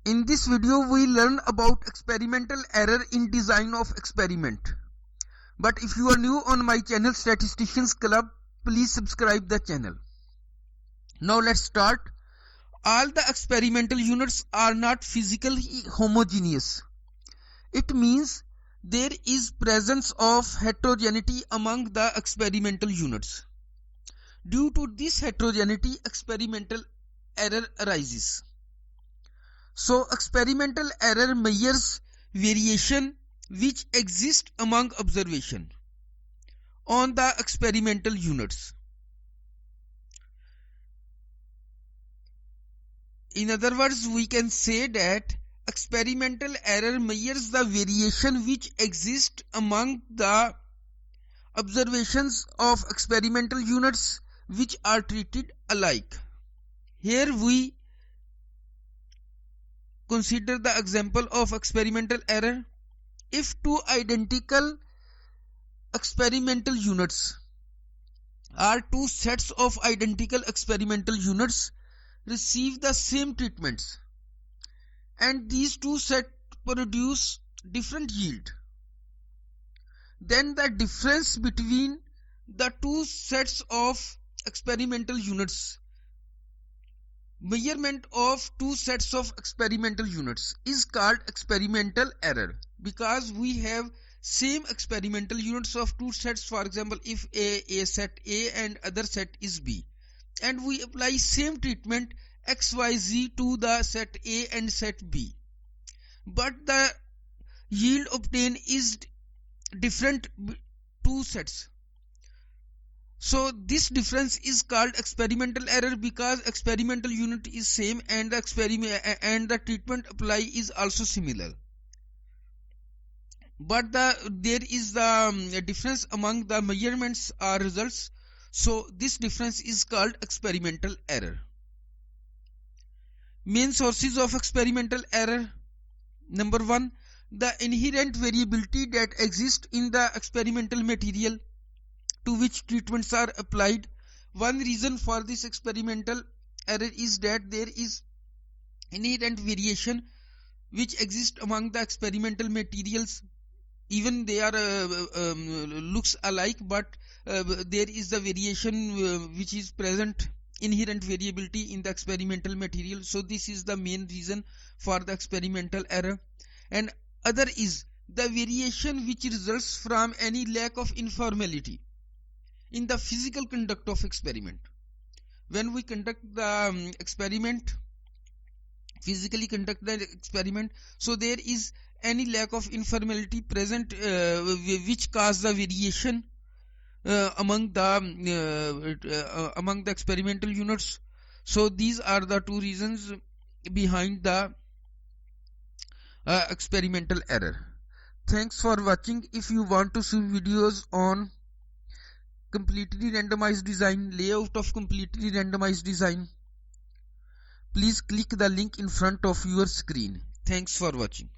In this video, we learn about experimental error in design of experiment. But if you are new on my channel Statisticians Club, please subscribe the channel. Now let's start. All the experimental units are not physically homogeneous. It means there is presence of heterogeneity among the experimental units. Due to this heterogeneity, experimental error arises. So experimental error measures variation which exist among observation on the experimental units. In other words, we can say that experimental error measures the variation which exist among the observations of experimental units which are treated alike. Here we consider the example of experimental error. If two identical experimental units or two sets of identical experimental units receive the same treatments and these two sets produce different yield, then the difference between the two sets of experimental units, measurement of two sets of experimental units, is called experimental error, because we have same experimental units of two sets. For example, if a set A and other set is B, and we apply same treatment XYZ to the set A and set B, but the yield obtained is different two sets. So this difference is called experimental error, because experimental unit is same and the treatment apply is also similar, but there is the difference among the measurements or results. So this difference is called experimental error. Main sources of experimental error. Number 1, the inherent variability that exists in the experimental material to which treatments are applied. One reason for this experimental error is that there is inherent variation which exists among the experimental materials. Even they are looks alike, but there is the variation which is present, inherent variability in the experimental material. So this is the main reason for the experimental error. And other is the variation which results from any lack of informality in the physical conduct of experiment. When we conduct the experiment, physically conduct the experiment, so there is any lack of informality present which cause the variation among the experimental units. So these are the two reasons behind the experimental error. Thanks for watching. If you want to see videos on completely randomized design, layout of completely randomized design, please click the link in front of your screen. Thanks for watching.